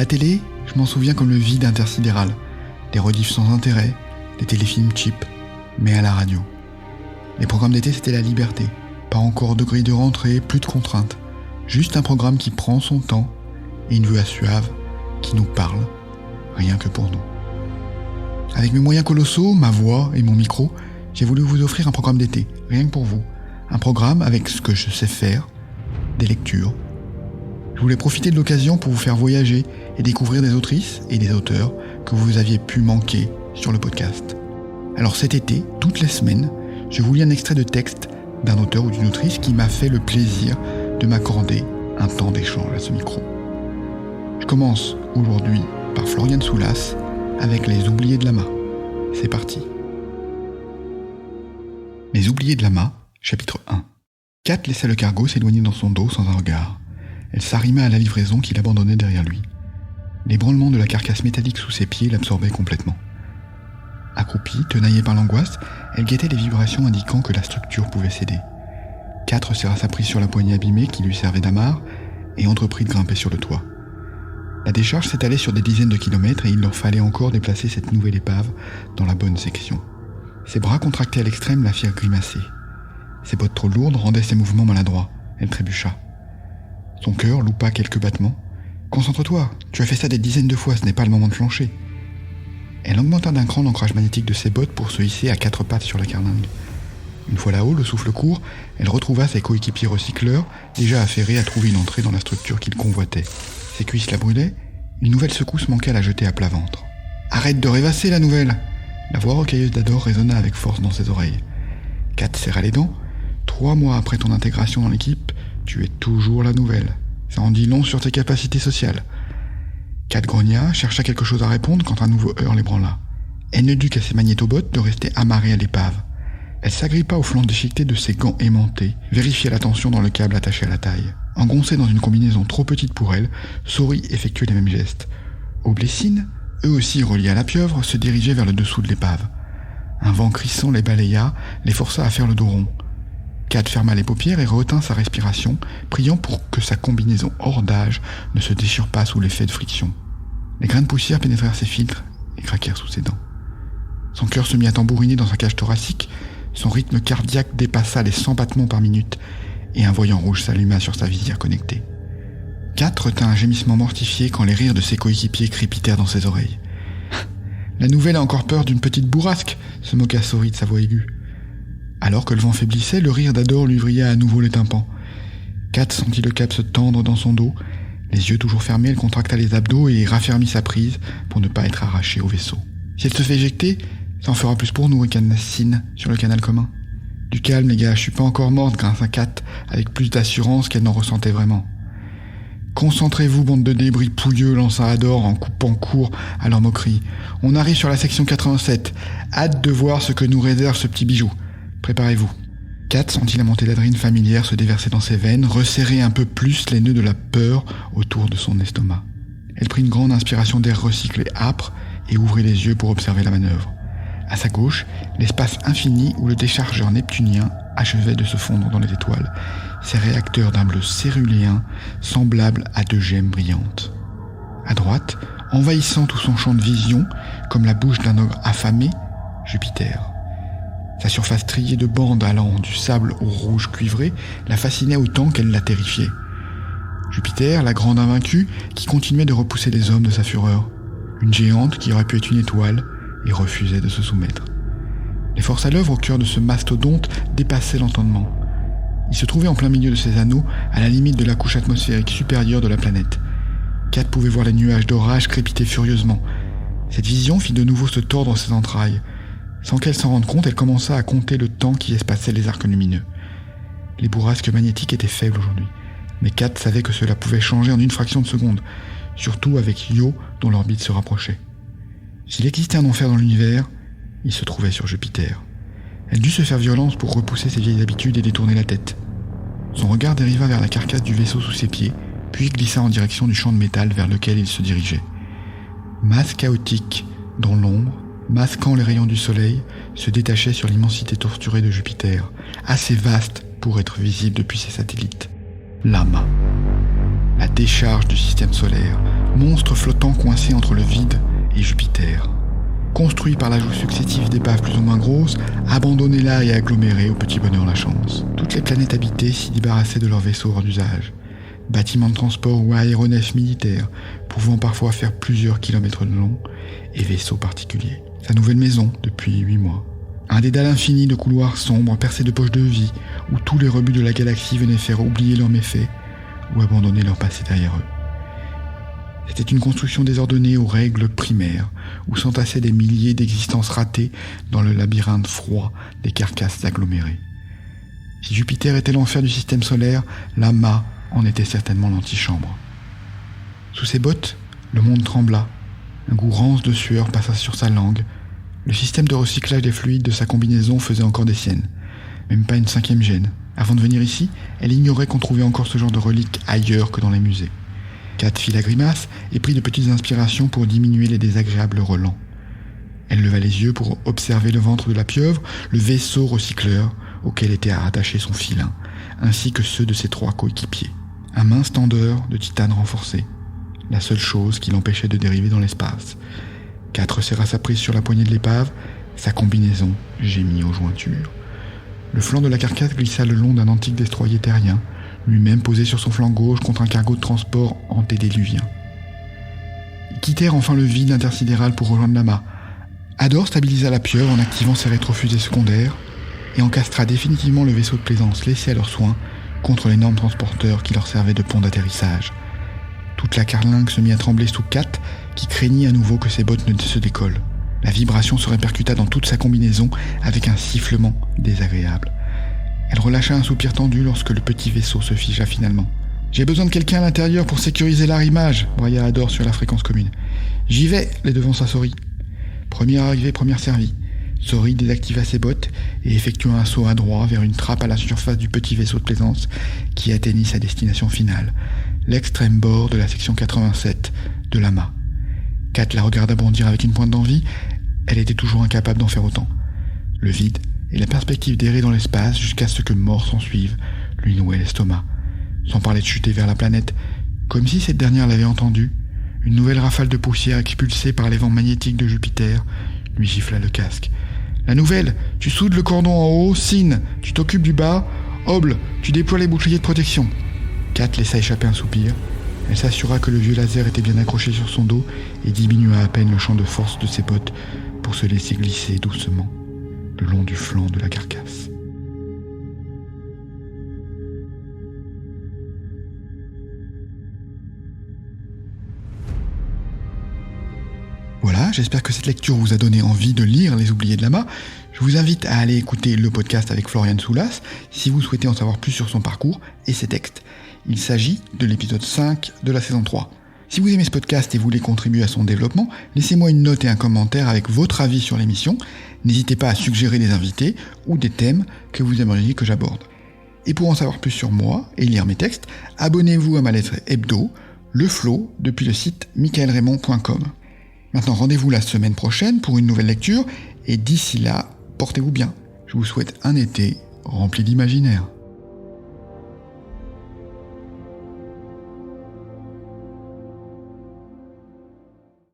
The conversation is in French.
la télé, je m'en souviens comme le vide intersidéral, des rediffs sans intérêt, des téléfilms cheap, mais à la radio. Les programmes d'été, c'était la liberté. Pas encore de grille de rentrée, plus de contraintes. Juste un programme qui prend son temps et une voix suave qui nous parle, rien que pour nous. Avec mes moyens colossaux, ma voix et mon micro, j'ai voulu vous offrir un programme d'été, rien que pour vous. Un programme avec ce que je sais faire, des lectures. Je voulais profiter de l'occasion pour vous faire voyager et découvrir des autrices et des auteurs que vous aviez pu manquer sur le podcast. Alors cet été, toutes les semaines, je vous lis un extrait de texte d'un auteur ou d'une autrice qui m'a fait le plaisir de m'accorder un temps d'échange à ce micro. Je commence aujourd'hui par Floriane Soulas avec Les Oubliés de Lama. C'est parti. Les Oubliés de Lama, chapitre 1. Kat laissa le cargo s'éloigner dans son dos sans un regard. Elle s'arrima à la livraison qu'il abandonnait derrière lui. L'ébranlement de la carcasse métallique sous ses pieds l'absorbait complètement. Accroupie, tenaillée par l'angoisse, elle guettait les vibrations indiquant que la structure pouvait céder. Kat resserra sa prise sur la poignée abîmée qui lui servait d'amarre et entreprit de grimper sur le toit. La décharge s'étalait sur des dizaines de kilomètres et il leur fallait encore déplacer cette nouvelle épave dans la bonne section. Ses bras contractés à l'extrême la firent grimacer. Ses bottes trop lourdes rendaient ses mouvements maladroits. Elle trébucha. Son cœur loupa quelques battements. « Concentre-toi, tu as fait ça des dizaines de fois, ce n'est pas le moment de flancher. » Elle augmenta d'un cran l'ancrage magnétique de ses bottes pour se hisser à 4 pattes sur la carlingue. Une fois là-haut, le souffle court, elle retrouva ses coéquipiers recycleurs, déjà affairés à trouver une entrée dans la structure qu'ils convoitaient. Ses cuisses la brûlaient, une nouvelle secousse manquait à la jeter à plat ventre. « Arrête de rêvasser, la nouvelle !» La voix rocailleuse d'Ador résonna avec force dans ses oreilles. Kat serra les dents. 3 mois après ton intégration dans l'équipe, tu es toujours la nouvelle. Ça en dit long sur tes capacités sociales. Kat grogna, chercha quelque chose à répondre quand un nouveau heurt l'ébranla. Elle ne dut qu'à ses magnétobots de rester amarrée à l'épave. Elle s'agrippa au flanc déchiqueté de ses gants aimantés, vérifia la tension dans le câble attaché à la taille. Engoncée dans une combinaison trop petite pour elle, Sori effectuait les mêmes gestes. Oblécine, eux aussi reliés à la pieuvre, se dirigeaient vers le dessous de l'épave. Un vent crissant les balaya, les força à faire le dos rond. Kat ferma les paupières et retint sa respiration, priant pour que sa combinaison hors d'âge ne se déchire pas sous l'effet de friction. Les grains de poussière pénétrèrent ses filtres et craquèrent sous ses dents. Son cœur se mit à tambouriner dans sa cage thoracique, son rythme cardiaque dépassa les 100 battements par minute et un voyant rouge s'alluma sur sa visière connectée. Kat retint un gémissement mortifié quand les rires de ses coéquipiers crépitèrent dans ses oreilles. « La nouvelle a encore peur d'une petite bourrasque !» se moqua Sori de sa voix aiguë. Alors que le vent faiblissait, le rire d'Ador lui vrilla à nouveau les tympans. Kat sentit le câble se tendre dans son dos. Les yeux toujours fermés, elle contracta les abdos et raffermit sa prise pour ne pas être arrachée au vaisseau. Si elle se fait éjecter, ça en fera plus pour nous, ricana Sin sur le canal commun. Du calme, les gars, je suis pas encore morte, grinça Kat, avec plus d'assurance qu'elle n'en ressentait vraiment. Concentrez-vous, bande de débris pouilleux, lança Ador en coupant court à leur moquerie. On arrive sur la section 87. Hâte de voir ce que nous réserve ce petit bijou. Préparez-vous. Kat sentit la montée d'adrénaline familière se déverser dans ses veines, resserrer un peu plus les nœuds de la peur autour de son estomac. Elle prit une grande inspiration d'air recyclé âpre et ouvrit les yeux pour observer la manœuvre. À sa gauche, l'espace infini où le déchargeur neptunien achevait de se fondre dans les étoiles, ses réacteurs d'un bleu céruléen semblables à 2 gemmes brillantes. À droite, envahissant tout son champ de vision, comme la bouche d'un ogre affamé, Jupiter. Sa surface triée de bandes allant du sable au rouge cuivré la fascinait autant qu'elle la terrifiait. Jupiter, la grande invaincue, qui continuait de repousser les hommes de sa fureur. Une géante qui aurait pu être une étoile et refusait de se soumettre. Les forces à l'œuvre au cœur de ce mastodonte dépassaient l'entendement. Il se trouvait en plein milieu de ces anneaux, à la limite de la couche atmosphérique supérieure de la planète. Kat pouvait voir les nuages d'orage crépiter furieusement. Cette vision fit de nouveau se tordre ses entrailles. Sans qu'elle s'en rende compte, elle commença à compter le temps qui espaçait les arcs lumineux. Les bourrasques magnétiques étaient faibles aujourd'hui, mais Kat savait que cela pouvait changer en une fraction de seconde, surtout avec Io dont l'orbite se rapprochait. S'il existait un enfer dans l'univers, il se trouvait sur Jupiter. Elle dut se faire violence pour repousser ses vieilles habitudes et détourner la tête. Son regard dériva vers la carcasse du vaisseau sous ses pieds, puis glissa en direction du champ de métal vers lequel il se dirigeait. Masse chaotique, dans l'ombre, masquant les rayons du soleil, se détachait sur l'immensité torturée de Jupiter, assez vaste pour être visible depuis ses satellites. Lama. La décharge du système solaire, monstre flottant coincé entre le vide et Jupiter. Construit par l'ajout successif d'épaves plus ou moins grosses, abandonné là et aggloméré au petit bonheur la chance. Toutes les planètes habitées s'y débarrassaient de leurs vaisseaux hors d'usage. Bâtiments de transport ou aéronefs militaires, pouvant parfois faire plusieurs kilomètres de long, et vaisseaux particuliers. Sa nouvelle maison, depuis 8 mois. Un dédale infini de couloirs sombres percés de poches de vie, où tous les rebuts de la galaxie venaient faire oublier leurs méfaits, ou abandonner leur passé derrière eux. C'était une construction désordonnée aux règles primaires, où s'entassaient des milliers d'existences ratées dans le labyrinthe froid des carcasses agglomérées. Si Jupiter était l'enfer du système solaire, l'Ama en était certainement l'antichambre. Sous ses bottes, le monde trembla. Un goût rance de sueur passa sur sa langue. Le système de recyclage des fluides de sa combinaison faisait encore des siennes. Même pas une 5e gêne. Avant de venir ici, elle ignorait qu'on trouvait encore ce genre de reliques ailleurs que dans les musées. Kat fit la grimace et prit de petites inspirations pour diminuer les désagréables relents. Elle leva les yeux pour observer le ventre de la pieuvre, le vaisseau recycleur auquel était rattaché son filin, ainsi que ceux de ses 3 coéquipiers. Un mince tendeur de titane renforcé, la seule chose qui l'empêchait de dériver dans l'espace. Kat resserra sa prise sur la poignée de l'épave, sa combinaison gémit aux jointures. Le flanc de la carcasse glissa le long d'un antique destroyer terrien, lui-même posé sur son flanc gauche contre un cargo de transport antédéluvien. Ils quittèrent enfin le vide intersidéral pour rejoindre l'Ama. Hador stabilisa la pieuvre en activant ses rétrofusées secondaires et encastra définitivement le vaisseau de plaisance laissé à leurs soins contre l'énorme transporteur qui leur servait de pont d'atterrissage. Toute la carlingue se mit à trembler sous Kat, qui craignit à nouveau que ses bottes ne se décollent. La vibration se répercuta dans toute sa combinaison avec un sifflement désagréable. Elle relâcha un soupir tendu lorsque le petit vaisseau se figea finalement. « J'ai besoin de quelqu'un à l'intérieur pour sécuriser l'arrimage », broya Hador sur la fréquence commune. « J'y vais », les devança Sori. Première arrivée, première servie. Sori désactiva ses bottes et effectua un saut à droit vers une trappe à la surface du petit vaisseau de plaisance qui atteignit sa destination finale, l'extrême bord de la section 87 de l'Ama. Kat la regarda bondir avec une pointe d'envie, elle était toujours incapable d'en faire autant. Le vide et la perspective d'errer dans l'espace jusqu'à ce que mort s'ensuive lui nouait l'estomac, sans parler de chuter vers la planète, comme si cette dernière l'avait entendu. Une nouvelle rafale de poussière expulsée par les vents magnétiques de Jupiter lui gifla le casque. « La nouvelle, tu soudes le cordon en haut, Sin, tu t'occupes du bas, Oble, tu déploies les boucliers de protection. » Kat laissa échapper un soupir. Elle s'assura que le vieux laser était bien accroché sur son dos et diminua à peine le champ de force de ses bottes pour se laisser glisser doucement le long du flanc de la carcasse. Voilà, j'espère que cette lecture vous a donné envie de lire Les Oubliés de l'Ama. Je vous invite à aller écouter le podcast avec Florian Soulas si vous souhaitez en savoir plus sur son parcours et ses textes. Il s'agit de l'épisode 5 de la saison 3. Si vous aimez ce podcast et voulez contribuer à son développement, laissez-moi une note et un commentaire avec votre avis sur l'émission. N'hésitez pas à suggérer des invités ou des thèmes que vous aimeriez que j'aborde. Et pour en savoir plus sur moi et lire mes textes, abonnez-vous à ma lettre hebdo, Le Flow, depuis le site michaelraymond.com. Maintenant, rendez-vous la semaine prochaine pour une nouvelle lecture, et d'ici là, portez-vous bien. Je vous souhaite un été rempli d'imaginaire.